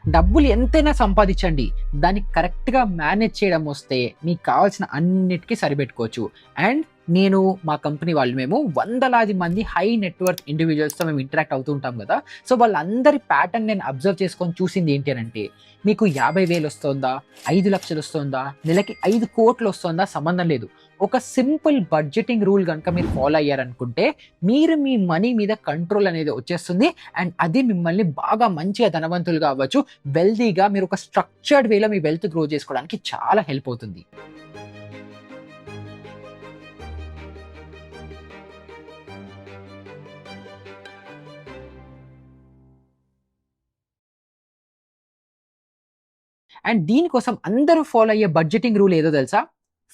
డబ్బులు ఎంతైనా సంపాదించండి. దాన్ని కరెక్ట్‌గా మేనేజ్ చేయడం వస్తే మీకు కావాల్సిన అన్నిటికి సరిపెట్టుకోవచ్చు. అండ్ నేను మా కంపెనీ వాళ్ళు మేము వందలాది మంది హై నెట్ వర్త్ ఇండివిడ్యువల్స్‌తో మేము ఇంటరాక్ట్ అవుతూ ఉంటాం గదా! సో, వాళ్ళందరి ప్యాటర్న్ నేను అబ్జర్వ్ చేసుకొని చూసింది ఏంటి అనంటే, మీకు 50,000 వస్తోందా? 5,00,000 వస్తోందా? నెలకి 5,00,00,000 వస్తోందా? సంబంధం లేదు. ఒక సింపుల్ బడ్జెటింగ్ రూల్ గనుక మీరు ఫాలో అయ్యారనుకుంటే, మీరు మీ మనీ మీద కంట్రోల్ అనేది వచ్చేస్తుంది. అండ్ అది మిమ్మల్ని బాగా మంచిగా ధనవంతులుగా అవ్వచ్చు. వెల్తీగా మీరు ఒక స్ట్రక్చర్డ్ వేలో మీ వెల్త్ గ్రో చేసుకోవడానికి చాలా హెల్ప్ అవుతుంది. అండ్ దీనికోసం అందరూ ఫాలో అయ్యే బడ్జెటింగ్ రూల్ ఏదో తెలుసా?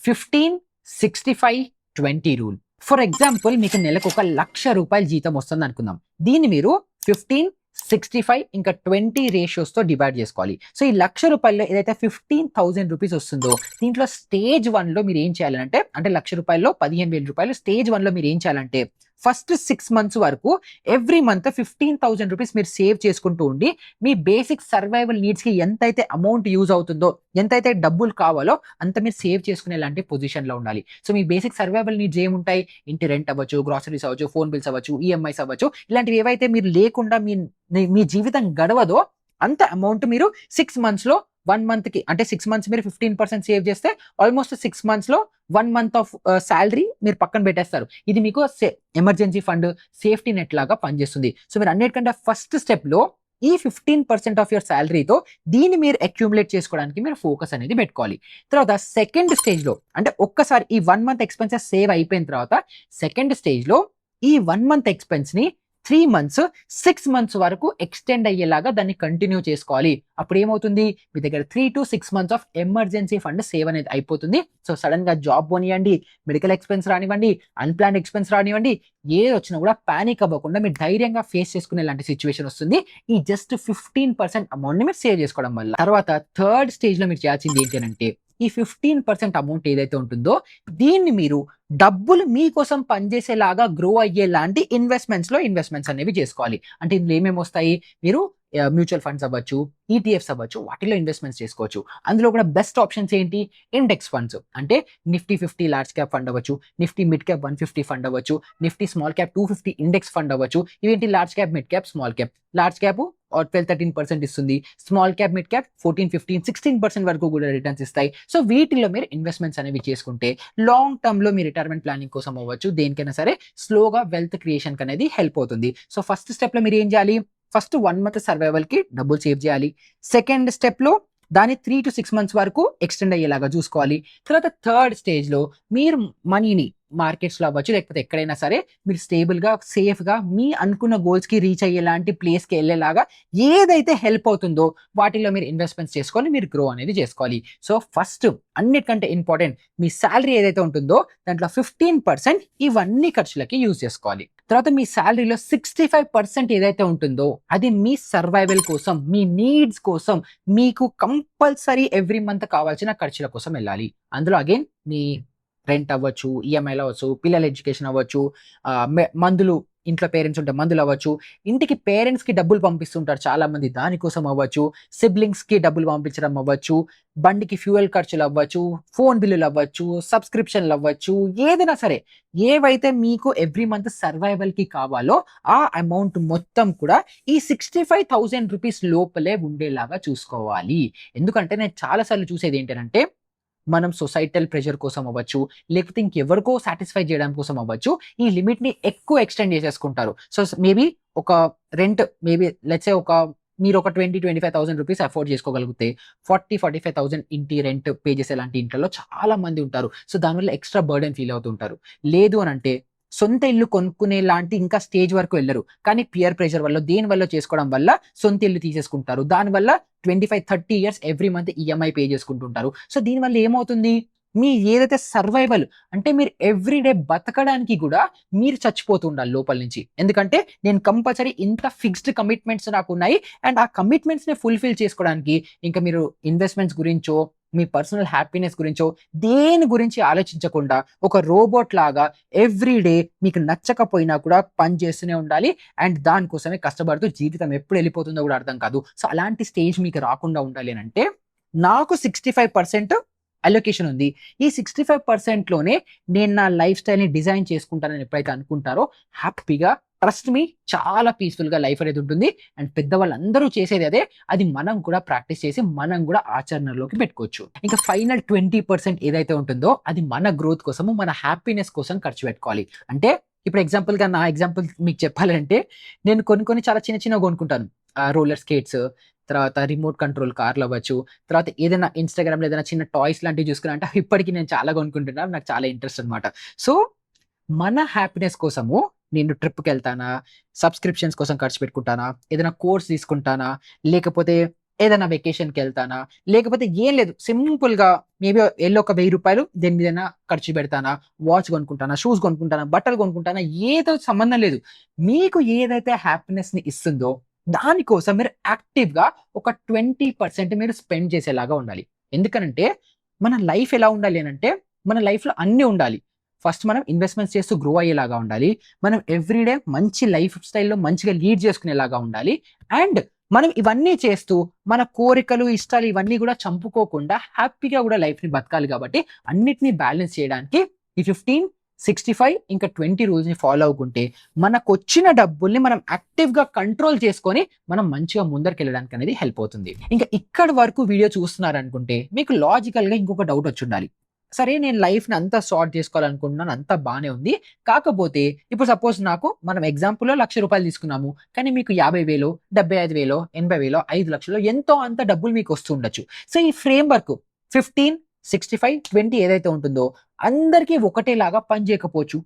15, 65, 20 రూల్. ఫర్ ఎగ్జాంపుల్ మీకు నెలకు ఒక ₹1,00,000 జీతం వస్తుంది అనుకుందాం. దీన్ని మీరు 15, 65 ఇంకా 20 రేషియోస్‌తో డివైడ్ చేసుకోవాలి. సో, ఈ ₹1,00,000లో ఏదైతే ₹15,000 వస్తుందో దీంట్లో స్టేజ్ 1లో మీరు ఏం చేయాలంటే అంటే ₹1,00,000లో ₹15,000 స్టేజ్ 1లో మీరు ఏం చేయాలంటే ఫస్ట్ 6 మంత్స్ వరకు ఎవ్రీ మంత్ ₹15,000 మీరు సేవ్ చేసుకుంటూ ఉండి మీ బేసిక్ సర్వైవల్ నీడ్స్‌కి ఎంతైతే అమౌంట్ యూజ్ అవుతుందో, ఎంతైతే డబ్బులు కావాలో అంత మీరు సేవ్ చేసుకునేలాంటి పొజిషన్‌లో ఉండాలి. సో, మీ బేసిక్ సర్వైవల్ నీడ్స్ ఏముంటాయి? ఇంటి రెంట్ అవ్వచ్చు, గ్రోసరీస్ అవ్వచ్చు, ఫోన్ బిల్స్ అవ్వచ్చు, ఈఎంఐస్ అవ్వచ్చు. ఇలాంటివి ఏవైతే మీరు లేకుండా మీ జీవితం గడవదో అంత అమౌంట్ మీరు 6 మంత్స్‌లో 1 మంత్‌కి అంటే 6 మంత్స్ మీరు 15% సేవ్ చేస్తే ఆల్మోస్ట్ 6 మంత్స్‌లో 1 మంత్ ఆఫ్ సాలరీ మీరు పక్కన పెట్టేస్తారు. ఇది మీకు ఎమర్జెన్సీ ఫండ్, సేఫ్టీ నెట్ లాగా పనిచేస్తుంది. సో, మీరు అన్నిటికంటే ఫస్ట్ స్టెప్‌లో ఈ 15% ఆఫ్ యువర్ సాలరీతో దీన్ని మీరు అక్యుములేట్ చేసుకోవడానికి మీరు ఫోకస్ అనేది పెట్టుకోవాలి. తర్వాత సెకండ్ స్టేజ్‌లో అంటే ఒక్కసారి ఈ 1 మంత్ ఎక్స్‌పెన్సెస్ సేవ్ అయిపోయిన తర్వాత సెకండ్ స్టేజ్‌లో ఈ 1 మంత్ ఎక్స్‌పెన్స్‌ని 3 మంత్స్, 6 మంత్స్ వరకు ఎక్స్‌టెండ్ అయ్యేలాగా దాన్ని కంటిన్యూ చేసుకోవాలి. అప్పుడేమవుతుంది? మీ దగ్గర 3-6 months of emergency fund save అనేది అయిపోతుంది. సో, సడెన్‌గా జాబ్ పోనియండి, మెడికల్ ఎక్స్‌పెన్స్ రానివ్వండి, అన్‌ప్లాన్డ్ ఎక్స్‌పెన్స్ రానివ్వండి, ఏదొచ్చినా కూడా పానిక్ అవ్వకుండా మీరు ధైర్యంగా ఫేస్ చేసుకునేలాంటి సిట్యుయేషన్ వస్తుంది. ఈ జస్ట్ 15% అమౌంట్‌ని మీరు సేవ్ చేసుకోవడం వల్ల. తర్వాత థర్డ్ స్టేజ్‌లో మీరు చేయాల్సింది ఏంటి అనంటే, ఈ 15% అమౌంట్ ఏదైతే ఉంటుందో దీన్ని మీరు డబ్బులు మీకోసం పనిచేసేలాగా గ్రో అయ్యేలాంటి ఇన్వెస్ట్మెంట్స్ అనేవి చేసుకోవాలి. అంటే ఇందులో ఏమేమి వస్తాయి? మీరు మ్యూచువల్ ఫండ్స్ అవ్వచ్చు, ఈటీఎఫ్స్ అవ్వచ్చు, వాటిలో ఇన్వెస్ట్మెంట్స్ చేసుకోవచ్చు. అందులో కూడా బెస్ట్ ఆప్షన్స్ ఏంటి? Index funds. అంటే నిఫ్టీ 50 లార్జ్ క్యాప్ ఫండ్ అవ్వచ్చు, నిఫ్టీ మిడ్ క్యాప్ 150 ఫండ్ అవ్వచ్చు, Nifty small cap 250 index fund అవ్వచ్చు. ఇవేంటి? Large cap, mid cap, small cap. Large cap 12-13% ఇస్తుంది. స్మాల్ క్యాప్, మిడ్ క్యాప్ 14-16% వరకు కూడా రిటర్న్స్ ఇస్తాయి. సో, వీటిల్లో మీరు ఇన్వెస్ట్మెంట్స్ అనేవి చేసుకుంటే లాంగ్ టర్మ్‌లో మీ రిటైర్మెంట్ ప్లానింగ్ కోసం అవ్వచ్చు, దేనికైనా సరే స్లోగా వెల్త్ క్రియేషన్‌కి అనేది హెల్ప్ అవుతుంది. సో, ఫస్ట్ స్టెప్‌లో మీరు ఏం చేయాలి? ఫస్ట్ 1 మంత్ సర్వైవల్‌కి డబ్బులు సేవ్ చేయాలి. సెకండ్ స్టెప్‌లో దాన్ని 3-6 మంత్స్ వరకు ఎక్స్‌టెండ్ అయ్యేలాగా చూసుకోవాలి. తర్వాత థర్డ్ స్టేజ్‌లో మీరు మనీని మార్కెట్స్‌లో అవ్వచ్చు, లేకపోతే ఎక్కడైనా సరే మీరు స్టేబుల్‌గా, సేఫ్‌గా మీ అనుకున్న గోల్స్‌కి రీచ్ అయ్యేలాంటి ప్లేస్‌కి ఎళ్ళేలాగా ఏదైతే హెల్ప్ అవుతుందో వాటిలో మీరు ఇన్వెస్ట్మెంట్స్ చేసుకొని మీరు గ్రో అనేది చేసుకోవాలి. సో, ఫస్ట్ అన్నిటికంటే ఇంపార్టెంట్ మీ సాలరీ ఏదైతే ఉంటుందో దాంట్లో 15% ఇవన్నీ ఖర్చులకి యూజ్ చేసుకోవాలి. తర్వాత మీ సాలరీలో 65% ఏదైతే ఉంటుందో అది మీ సర్వైవల్ కోసం, మీ నీడ్స్ కోసం, మీకు కంపల్సరీ ఎవ్రీ మంత్ కావాల్సిన ఖర్చుల కోసం ఎళ్ళాలి. అందులో అగైన్ మీ రెంట్ అవ్వచ్చు, ఈఎంఐలు అవ్వచ్చు, పిల్లల ఎడ్యుకేషన్ అవ్వచ్చు, మందులు ఇంట్లో పేరెంట్స్ ఉంటే మందులు అవ్వచ్చు, ఇంటికి పేరెంట్స్‌కి డబ్బులు పంపిస్తుంటారు చాలామంది దానికోసం అవ్వచ్చు, సిబ్లింగ్స్‌కి డబ్బులు పంపించడం అవ్వచ్చు, బండికి ఫ్యూయల్ ఖర్చులు అవ్వచ్చు, ఫోన్ బిల్లులు అవ్వచ్చు, సబ్స్క్రిప్షన్‌లు అవ్వచ్చు, ఏదైనా సరే ఏవైతే మీకు ఎవ్రీ మంత్ సర్వైవల్‌కి కావాలో ఆ అమౌంట్ మొత్తం కూడా ఈ ₹65,000 లోపలే ఉండేలాగా చూసుకోవాలి. ఎందుకంటే నేను చాలా సార్లు చూసేది ఏంటనంటే మనం సొసైటల్ ప్రెషర్ కోసం అవ్వచ్చు, లేకపోతే ఇంకెవరికో సాటిస్ఫై చేయడం కోసం అవ్వచ్చు, ఈ లిమిట్‌ని ఎక్కువ ఎక్స్‌టెండ్ చేసేసుకుంటారు. సో, మేబీ ఒక రెంట్ మేబీ లెట్స్ సే మీరు ఒక ₹20,000-25,000 అఫోర్డ్ చేసుకోగలిగితే 40,000-45,000 ఇంటి రెంట్ పే చేసేలాంటి ఇంట్లలో చాలా మంది ఉంటారు. సో, దానివల్ల ఎక్స్‌ట్రా బర్డెన్ ఫీల్ అవుతుంటారు. లేదు అనంటే సొంత ఇల్లు కొనుక్కునే లాంటి ఇంకా స్టేజ్ వరకు వెళ్లరు. కానీ పియర్ ప్రెషర్ వల్లో దేని వల్లో చేసుకోవడం వల్ల సొంత ఇల్లు తీసేసుకుంటారు. దానివల్ల 25-30 years every month EMI pay చేసుకుంటుంటారు. సో, దీనివల్ల ఏమవుతుంది? మీ ఏదైతే సర్వైవల్ అంటే మీరు ఎవ్రీ డే బతకడానికి గూడా మీరు చచ్చిపోతూ ఉండాలి లోపల నుంచి. ఎందుకంటే నేను కంపల్సరీ ఇంత ఫిక్స్డ్ కమిట్మెంట్స్ నాకున్నాయి. అండ్ ఆ కమిట్మెంట్స్‌ని ఫుల్‌ఫిల్ చేసుకోవడానికి ఇంకా మీరు ఇన్వెస్ట్మెంట్స్ గురించో, మీ పర్సనల్ హ్యాపీనెస్ గురించో దేని గురించి ఆలోచించకుండా ఒక రోబోట్ లాగా ఎవ్రీడే మీకు నచ్చకపోయినా కూడా పని చేస్తూనే ఉండాలి. అండ్ దానికోసమే కష్టపడుతూ జీవితం ఎప్పుడు వెళ్ళిపోతుందో కూడా అర్థం కాదు. సో అలాంటి స్టేజ్ మీకు రాకుండా ఉండాలి అని అంటే నాకు 65% అలొకేషన్ ఉంది. ఈ 65%లోనే నేను నా లైఫ్ స్టైల్‌ని డిజైన్ చేసుకుంటానని ఎప్పుడైతే అనుకుంటారో హ్యాపీగా ట్రస్ట్ మీ చాలా పీస్‌ఫుల్‌గా లైఫ్ అనేది ఉంటుంది. అండ్ పెద్దవాళ్ళందరూ చేసేది అదే. అది మనం కూడా ప్రాక్టీస్ చేసి మనం కూడా ఆచరణలోకి పెట్టుకోవచ్చు. ఇంకా ఫైనల్ 20% ఏదైతే ఉంటుందో అది మన గ్రోత్ కోసము, మన హ్యాపీనెస్ కోసం ఖర్చు పెట్టుకోవాలి. అంటే ఇప్పుడు ఎగ్జాంపుల్‌గా నా ఎగ్జాంపుల్ మీకు చెప్పాలంటే నేను కొన్ని చాలా చిన్న చిన్నవి కొనుక్కుంటాను. రోలర్ స్కేట్స్, తర్వాత రిమోట్ కంట్రోల్ కార్లు అవ్వచ్చు, తర్వాత ఏదైనా ఇన్‌స్టాగ్రామ్‌లో ఏదైనా చిన్న టాయ్స్ లాంటివి చూసుకున్నా అంటే ఇప్పటికి నేను చాలా కొనుక్కుంటున్నా. నాకు చాలా ఇంట్రెస్ట్ అన్నమాట. సో మన హ్యాపీనెస్ కోసము నేను ట్రిప్‌కెళ్తానా, సబ్స్క్రిప్షన్స్ కోసం ఖర్చు పెట్టుకుంటానా, ఏదైనా కోర్స్ తీసుకుంటానా, లేకపోతే ఏదైనా వెకేషన్‌కెళ్తానా, లేకపోతే ఏం లేదు సింపుల్‌గా మేబీ ఎళ్లి ఒక రూ. 1000 దేని మీదైనా ఖర్చు పెడతానా, వాచ్ కొనుక్కుంటానా, షూస్ కొనుక్కుంటానా, బట్టలు కొనుక్కుంటానా ఏదో సంబంధం లేదు. మీకు ఏదైతే హ్యాపీనెస్‌ని ఇస్తుందో దానికోసం మీరు యాక్టివ్‌గా ఒక 20% మీరు స్పెండ్ చేసేలాగా ఉండాలి. ఎందుకనంటే మన లైఫ్ ఎలా ఉండాలి అనంటే మన లైఫ్‌లో అన్నీ ఉండాలి. ఫస్ట్ మనం ఇన్వెస్ట్‌మెంట్స్ చేస్తూ గ్రో అయ్యేలాగా ఉండాలి. మనం ఎవ్రీడే మంచి లైఫ్ స్టైల్‌లో మంచిగా లీడ్ చేసుకునేలాగా ఉండాలి. అండ్ మనం ఇవన్నీ చేస్తూ మన కోరికలు, ఇష్టాలు ఇవన్నీ కూడా చంపుకోకుండా హ్యాపీగా కూడా లైఫ్‌ని బతకాలి కాబట్టి అన్నిటిని బ్యాలెన్స్ చేయడానికి ఈ 15, 65 ఇంకా 20 రూల్స్‌ని ఫాలో అవ్వుకుంటే మనకొచ్చిన డబ్బుల్ని మనం యాక్టివ్‌గా కంట్రోల్ చేసుకొని మనం మంచిగా ముందరికెళ్ళడానికి అనేది హెల్ప్ అవుతుంది. ఇంకా ఇక్కడి వరకు వీడియో చూస్తున్నారనుకుంటే మీకు లాజికల్‌గా ఇంకొక డౌట్ వచ్చుండాలి. సరే నేను లైఫ్‌ని అంతా సార్ట్ చేసుకోవాలనుకుంటున్నాను. అంతా బానే ఉంది. కాకపోతే ఇప్పుడు సపోజ్ నాకు మనం ఎగ్జాంపుల్‌లో రూ. 1,00,000 తీసుకున్నాము. కానీ మీకు 50,000, 75,000, 80,000, 5,00,000 ఎంతో అంత డబ్బులు మీకు వస్తూ ఉండొచ్చు. సో ఈ ఫ్రేమ్ వర్క్ 15, 65, 20 ఏదైతే ఉంటుందో అందరికీ ఒకటేలాగా పని చేయకపోవచ్చు.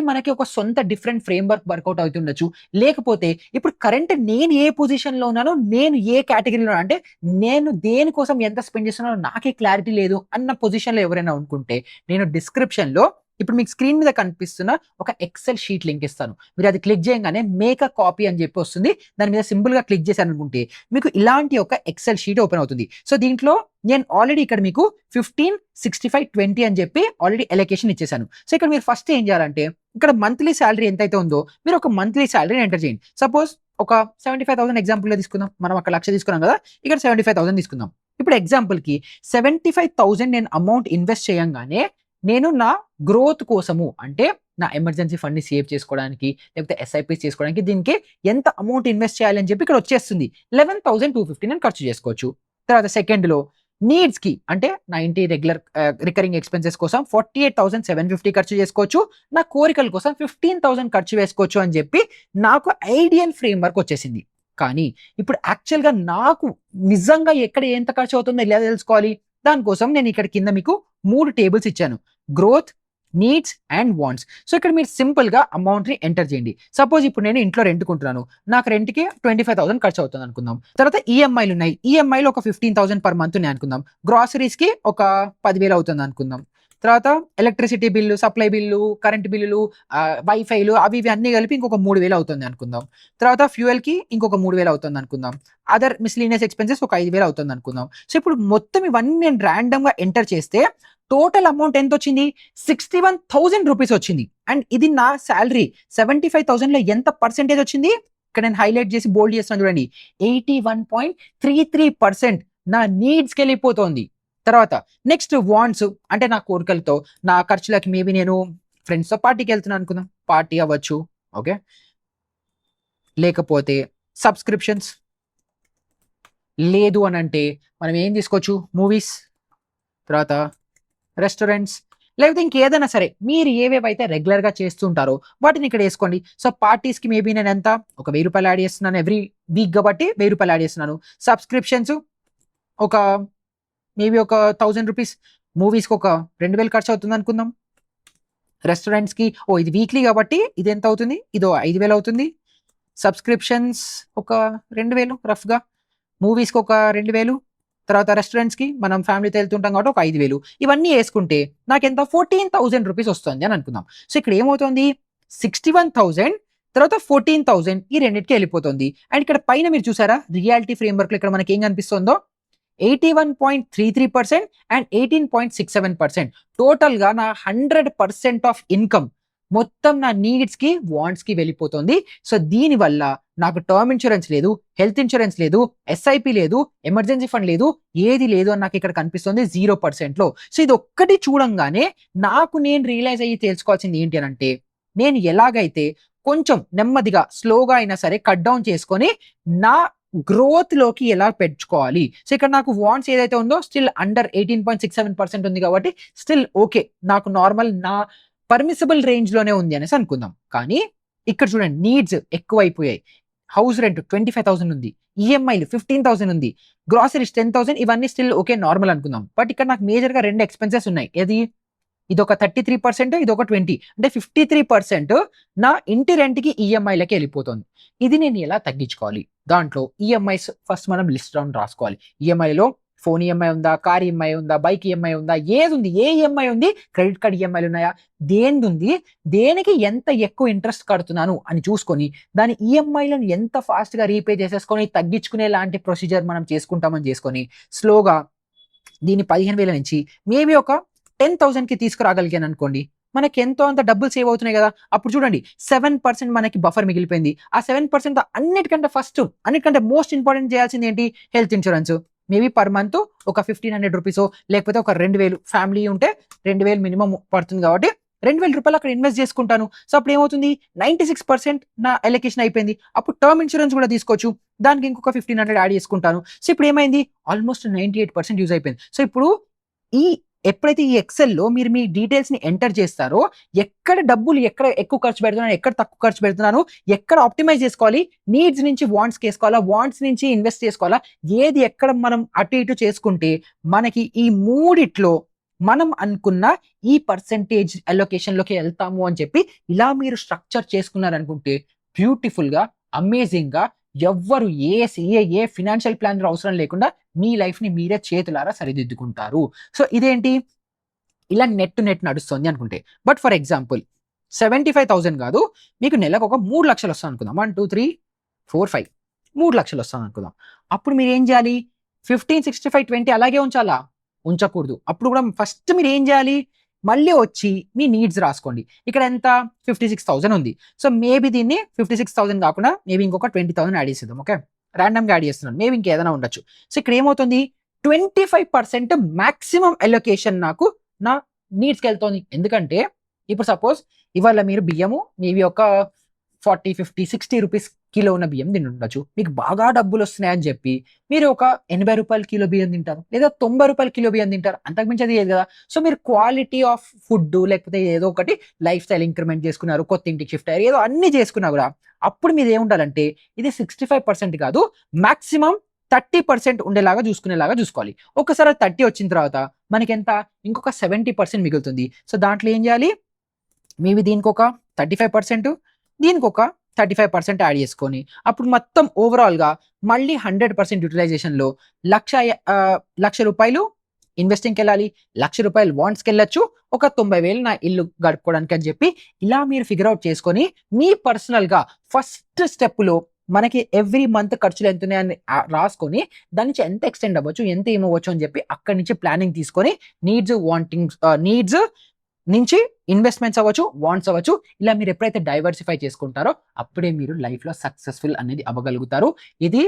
మనకి ఒక సొంత డిఫరెంట్ ఫ్రేమ్ వర్క్ వర్కౌట్ అవుతుండొచ్చు. లేకపోతే ఇప్పుడు కరెంట్ నేను ఏ పొజిషన్‌లో ఉన్నానో, నేను ఏ కేటగరీలో అంటే నేను దేనికోసం ఎంత స్పెండ్ చేస్తున్నానో నాకే క్లారిటీ లేదు అన్న పొజిషన్‌లో ఎవరైనా అనుకుంటే నేను డిస్క్రిప్షన్‌లో ఇప్పుడు మీకు స్క్రీన్ మీద కనిపిస్తున్న ఒక ఎక్సెల్ షీట్ లింక్ ఇస్తాను. మీరు అది క్లిక్ చేయంగానే మేక్ ఎ కాపీ అని చెప్పి వస్తుంది. దాని మీద సింపుల్‌గా క్లిక్ చేశారనుకుంటే మీకు ఇలాంటి ఒక ఎక్సెల్ షీట్ ఓపెన్ అవుతుంది. సో దీంట్లో నేను ఆల్రెడీ ఇక్కడ మీకు 15, 65, 20 అని చెప్పి ఆల్రెడీ అలొకేషన్ ఇచ్చేసాను. సో ఇక్కడ మీరు ఫస్ట్ ఏం చేయాలంటే ఇక్కడ మంత్లీ సాలరీ ఎంతైతే ఉందో మీరు ఒక మంత్లీ సాలరీని ఎంటర్ చేయండి. సపోజ్ ఒక 75,000 ఎగ్జాంపుల్‌గా తీసుకుందాం. మనం అక్కడ 1,00,000 తీసుకున్నాం కదా! ఇక్కడ 75,000 తీసుకుందాం. ఇప్పుడు ఎగ్జాంపుల్‌కి 75,000 నేను అమౌంట్ ఇన్వెస్ట్ చేయంగానే నేను నా గ్రోత్ కోసము అంటే నా ఎమర్జెన్సీ ఫండ్‌ని సేవ్ చేసుకోవడానికి, లేకపోతే ఎస్ఐపీస్ చేసుకోవడానికి దీనికి ఎంత అమౌంట్ ఇన్వెస్ట్ చేయాలి అని చెప్పి ఇక్కడ వచ్చేస్తుంది. 11,250 నేను ఖర్చు చేసుకోవచ్చు. తర్వాత సెకండ్‌లో నీడ్స్‌కి అంటే నా ఇంటి రెగ్యులర్ రికరింగ్ ఎక్స్‌పెన్సెస్ కోసం 48,750 ఖర్చు చేసుకోవచ్చు. నా కోరికల కోసం 15,000 ఖర్చు వేసుకోవచ్చు అని చెప్పి నాకు ఐడియల్ ఫ్రేమ్ వర్క్ వచ్చేసింది. కానీ ఇప్పుడు యాక్చువల్‌గా నాకు నిజంగా ఎక్కడ ఎంత ఖర్చు అవుతుందో ఎలా తెలుసుకోవాలి? దానికోసం నేను ఇక్కడ కింద మీకు 3 టేబుల్స్ ఇచ్చాను. Growth, needs and wants. So ఇక్కడ మీరు సింపుల్‌గా అమౌంట్‌ని ఎంటర్ చేయండి. సపోజ్ ఇప్పుడు నేను ఇంట్లో రెంట్‌కుంటున్నాను. నాకు రెంట్‌కి 25,000 ఖర్చు అవుతుంది అనుకుందాం. తర్వాత ఈఎంఐలు ఉన్నాయి. ఈఎంఐలు ఒక 15,000 పర్ మంత్ ఉన్నాయి అనుకుందాం. గ్రోసరీస్‌కి ఒక 10,000 అవుతుంది అనుకుందాం. తర్వాత electricity bill, supply bill, current బిల్లులు, వైఫైలు అవి ఇవి అన్నీ కలిపి ఇంకొక 3,000 అవుతుంది అనుకుందాం. తర్వాత ఫ్యూయల్‌కి ఇంకొక 3,000 అవుతుంది అనుకుందాం. అదర్ మిస్‌లీనియస్ ఎక్స్‌పెన్సెస్ ఒక 5,000 అవుతుంది అనుకుందాం. సో ఇప్పుడు మొత్తం ఇవన్నీ నేను రాండమ్‌గా ఎంటర్ చేస్తే టోటల్ అమౌంట్ ఎంతొచ్చింది? 61,000 రూపీస్ వచ్చింది. అండ్ ఇది నా సాలరీ 75,000లో ఎంత పర్సెంటేజ్ వచ్చింది? ఇక్కడ నేను హైలైట్ చేసి బోల్డ్ చేస్తున్నాను చూడండి. 81.33% నా నీడ్స్‌కెళ్ళిపోతోంది. తర్వాత నెక్స్ట్ వాంట్స్ అంటే నా కోరికలతో, నా ఖర్చులకి మేబీ నేను ఫ్రెండ్స్‌తో పార్టీకెళ్తున్నాను అనుకుందాం. పార్టీ అవ్వచ్చు. ఓకే. లేకపోతే సబ్స్క్రిప్షన్స్. లేదు అనంటే మనం ఏం తీసుకోవచ్చు? మూవీస్, తర్వాత రెస్టారెంట్స్, లేకపోతే ఇంకేదైనా సరే మీరు ఏవేవైతే రెగ్యులర్‌గా చేస్తుంటారో వాటిని ఇక్కడ ఏసుకోండి. సో పార్టీస్‌కి మేబీ నేను ఎంత? ఒక రూ. 1,000 యాడ్ చేస్తున్నాను. ఎవ్రీ వీక్ కాబట్టి రూ. 1,000 యాడ్ చేస్తున్నాను. సబ్స్క్రిప్షన్స్ ఒక మేబీ ఒక 1,000 రూపీస్. మూవీస్‌కి ఒక 2,000 ఖర్చు అవుతుంది అనుకుందాం. రెస్టారెంట్స్‌కి ఇది వీక్లీ కాబట్టి ఇది ఎంత అవుతుంది? ఇదో 5,000 అవుతుంది. సబ్స్క్రిప్షన్స్ ఒక 2,000 రఫ్‌గా. మూవీస్‌కి ఒక 2,000. తర్వాత రెస్టారెంట్స్‌కి మనం ఫ్యామిలీతో వెళ్తుంటాం కాబట్టి ఒక 5,000. ఇవన్నీ యేసుకుంటే నాకెంత? 14,000 రూపీస్ వస్తుంది అని అనుకుందాం. సో ఇక్కడ ఏమవుతుంది? 61,000 తర్వాత 14,000 ఈ రెండిటికి వెళ్ళిపోతుంది. అండ్ ఇక్కడ పైన మీరు చూసారా? రియాలిటీ ఫ్రేమ్ వర్క్‌లో ఇక్కడ మనకి ఏం కనిపిస్తుందో 81.33% అండ్ 18.67%. టోటల్గా నా 100% ఆఫ్ ఇన్కమ్ మొత్తం నా నీడ్స్కి వాంట్స్కి వెళ్ళిపోతుంది. సో దీనివల్ల నాకు టర్మ్ ఇన్సూరెన్స్ లేదు, హెల్త్ ఇన్సూరెన్స్ లేదు, ఎస్ఐపి లేదు, ఎమర్జెన్సీ ఫండ్ లేదు, ఏది లేదు అని నాకు ఇక్కడ కనిపిస్తుంది 0%లో. సో ఇది ఒక్కటి చూడంగానే నాకు నేను రియలైజ్ అయ్యి తెలుసుకోవాల్సింది ఏంటి అని అంటే, నేను ఎలాగైతే కొంచెం నెమ్మదిగా స్లోగా అయినా సరే కట్ డౌన్ చేసుకొని నా గ్రోత్ లోకి ఎలా పెంచుకోవాలి. సో ఇక్కడ నాకు వాంట్స్ ఏదైతే ఉందో స్టిల్ అండర్ 18.67% ఉంది కాబట్టి స్టిల్ ఓకే, నాకు నార్మల్ నా పర్మిసిబుల్ రేంజ్ లోనే ఉంది అనేసి అనుకుందాం. కానీ ఇక్కడ చూడండి నీడ్స్ ఎక్కువైపోయాయి. హౌస్ రెంట్ 25,000 ఉంది, ఈఎంఐలు 15,000 ఉంది, గ్రాసరీస్ 10,000, ఇవన్నీ స్టిల్ ఓకే నార్మల్ అనుకుందాం. బట్ ఇక్కడ నాకు మేజర్ గా 2 ఎక్స్పెన్సెస్ ఉన్నాయి. ఏది, ఇది ఒక 33%, ఇది ఒక 20, అంటే 53% నా ఇంటి రెంట్కి ఈఎంఐలకి వెళ్ళిపోతుంది. ఇది నేను ఎలా తగ్గించుకోవాలి? దాంట్లో ఈఎంఐస్ ఫస్ట్ మనం లిస్ట్ డౌన్ రాసుకోవాలి. ఈఎంఐలో ఫోన్ ఈఎంఐ ఉందా, కార్ ఈఎంఐ ఉందా, బైక్ ఈఎంఐ ఉందా, ఏది ఉంది, ఏ ఈఎంఐ ఉంది, క్రెడిట్ కార్డ్ ఈఎంఐలు ఉన్నాయా, దేనిది ఉంది, దేనికి ఎంత ఎక్కువ ఇంట్రెస్ట్ కడుతున్నాను అని చూసుకొని దాని ఈఎంఐలను ఎంత ఫాస్ట్గా రీపే చేసేసుకొని తగ్గించుకునే లాంటి ప్రొసీజర్ మనం చేసుకుంటామని చేసుకొని స్లోగా దీన్ని 15,000 నుంచి మేబీ ఒక 10,000కి తీసుకురాగలిగాను అనుకోండి, మనకి ఎంతో అంత డబ్బులు సేవ్ అవుతున్నాయి కదా. అప్పుడు చూడండి 7% మనకి బఫర్ మిగిలిపోయింది. ఆ 7% అన్నిటికంటే మోస్ట్ ఇంపార్టెంట్ చేయాల్సింది ఏంటి, health insurance. Maybe per month ఒక 1,500 రూపీస్ లేకపోతే ఒక 2,000, ఫ్యామిలీ ఉంటే 2,000 మినిమం పడుతుంది కాబట్టి 2,000 రూపాయలు అక్కడ ఇన్వెస్ట్ చేసుకుంటాను. సో అప్పుడు ఏమవుతుంది, 96% నా ఎలకేషన్ అయిపోయింది. అప్పుడు టర్మ్ ఇన్సూరెన్స్ కూడా తీసుకోవచ్చు, దానికి ఇంకొక 1,500 యాడ్ చేసుకుంటాను. సో ఇప్పుడు ఏమైంది, ఆల్మోస్ట్ 98% యూజ్ అయిపోయింది. సో ఇప్పుడు ఎప్పుడైతే ఈ ఎక్సెల్లో మీరు మీ డీటెయిల్స్ని ఎంటర్ చేస్తారో, ఎక్కడ డబ్బులు ఎక్కడ ఎక్కువ ఖర్చు పెడుతున్నాను, ఎక్కడ తక్కువ ఖర్చు పెడుతున్నాను, ఎక్కడ ఆప్టిమైజ్ చేసుకోవాలి, నీడ్స్ నుంచి వాంట్స్కి వేసుకోవాలా, వాంట్స్ నుంచి ఇన్వెస్ట్ చేసుకోవాలా, ఏది ఎక్కడ మనం అటు ఇటు చేసుకుంటే మనకి ఈ మూడిట్లో మనం అనుకున్న ఈ పర్సెంటేజ్ అలొకేషన్లోకి వెళ్తాము అని చెప్పి ఇలా మీరు స్ట్రక్చర్ చేసుకున్నారనుకుంటే బ్యూటిఫుల్గా, అమేజింగ్గా, ఎవ్వరు ఏ ఫినాన్షియల్ ప్లాన్ అవసరం లేకుండా మీ లైఫ్ని మీరే చేతులారా సరిదిద్దుకుంటారు. సో ఇదేంటి, ఇలా నెట్ నడుస్తుంది అనుకుంటే. బట్ ఫర్ ఎగ్జాంపుల్ 75,000 కాదు, మీకు నెలకు ఒక 3 లక్షలు వస్తుంది అనుకుందాం. 1 2 3 4 5 3 లక్షలు వస్తుంది అనుకుందాం. అప్పుడు మీరు ఏం చేయాలి, 15 65 20 అలాగే ఉంచాలా, ఉంచకూడదు. అప్పుడు కూడా ఫస్ట్ మీరు ఏం చేయాలి, మళ్ళీ వచ్చి మీ నీడ్స్ రాసుకోండి. ఇక్కడ ఎంత, 56,000 ఉంది. సో మేబీ దీన్ని 56,000 కాకుండా మేబీ ఇంకొక 20,000 యాడ్ చేసేద్దాం. ఓకే, ర్యాండమ్గా యాడ్ చేస్తున్నాను, మేబీ ఇంకేదైనా ఉండొచ్చు. సో ఇక్కడ ఏమవుతుంది, 25% మాక్సిమం అలొకేషన్ నాకు నా నీడ్స్కి వెళ్తుంది. ఎందుకంటే ఇప్పుడు సపోజ్ ఇవాళ మీరు బియ్యము మేబీ ఒక 40 50 60 రూపీస్ కిలో ఉన్న బియ్యం తిని ఉండొచ్చు. మీకు బాగా డబ్బులు వస్తున్నాయని చెప్పి మీరు ఒక 80 రూపాయల కిలో బియ్యం తింటారు, లేదా 90 రూపాయల కిలో బియ్యం తింటారు, అంతకుమించి అది ఏది కదా. సో మీరు క్వాలిటీ ఆఫ్ ఫుడ్ లేకపోతే ఏదో ఒకటి లైఫ్ స్టైల్ ఇంక్రిమెంట్ చేసుకున్నారు, కొత్త ఇంటికి షిఫ్ట్ అయ్యారు, ఏదో అన్ని చేసుకున్నా కూడా అప్పుడు మీరు ఏముండాలంటే ఇది 65% కాదు, మాక్సిమం 30% ఉండేలాగా చూసుకోవాలి. ఒకసారి 30 వచ్చిన తర్వాత మనకి ఎంత, ఇంకొక 70% మిగులుతుంది. సో దాంట్లో ఏం చేయాలి, మేబీ దీనికి ఒక 35%, దీనికి ఒక 35% యాడ్ చేసుకొని అప్పుడు మొత్తం ఓవరాల్గా మళ్ళీ 100% యూటిలైజేషన్లో 1,00,000 రూపాయలు ఇన్వెస్టింగ్కి వెళ్ళాలి, 1,00,000 రూపాయలు వాంట్స్కి వెళ్ళొచ్చు, ఒక 90,000 నా ఇల్లు గడుపుకోవడానికి అని చెప్పి ఇలా మీరు ఫిగర్ అవుట్ చేసుకొని మీ పర్సనల్గా ఫస్ట్ స్టెప్లో మనకి ఎవ్రీ మంత్ ఖర్చులు ఎంత ఉన్నాయని రాసుకొని దాని నుంచి ఎంత ఎక్స్టెండ్ అవ్వచ్చు, ఎంత ఏమవ్వచ్చు అని చెప్పి అక్కడి నుంచి ప్లానింగ్ తీసుకొని నీడ్స్ నుంచి ఇన్వెస్ట్మెంట్స్ అవ్వచ్చు, వాంట్స్ అవ్వచ్చు, ఇలా మీరు ఎప్పుడైతే డైవర్సిఫై చేసుకుంటారో అప్పుడే మీరు లైఫ్లో సక్సెస్ఫుల్ అనేది అవ్వగలుగుతారు. ఇది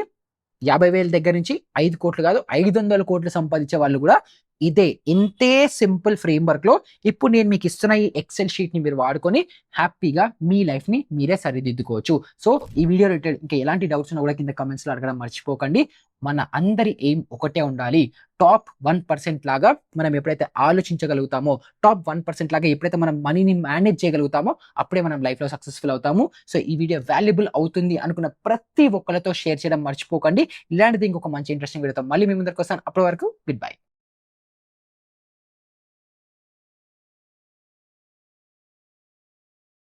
50,000 దగ్గర నుంచి 5 కోట్లు కాదు 500 కోట్లు సంపాదించే వాళ్ళు కూడా ఇంతే సింపుల్ ఫ్రేమ్వర్క్లో ఇప్పుడు నేను మీకు ఇస్తున్న ఈ ఎక్సెల్ షీట్ని మీరు వాడుకొని హ్యాపీగా మీ లైఫ్ని మీరే సరిదిద్దుకోవచ్చు. సో ఈ వీడియో రిలేటెడ్ ఇంకా ఎలాంటి డౌట్స్ ఉన్నా కూడా కింద కమెంట్స్లో అడగడం మర్చిపోకండి. మన అందరి ఎయిమ్ ఒకటే ఉండాలి, టాప్ 1% లాగా మనం ఎప్పుడైతే ఆలోచించగలుగుతామో, టాప్ 1% లాగా ఎప్పుడైతే మనం మనీని మేనేజ్ చేయగలుగుతామో అప్పుడే మనం లైఫ్లో సక్సెస్ఫుల్ అవుతాము. సో ఈ వీడియో వాల్యుబుల్ అవుతుంది అనుకున్న ప్రతి ఒక్కరితో షేర్ చేయడం మర్చిపోకండి. ఇలాంటిది ఇంకొక మంచి ఇంట్రెస్టింగ్ వీడియోతో మళ్ళీ మీ ముందరికి వస్తాను. అప్పటి వరకు గుడ్ బై.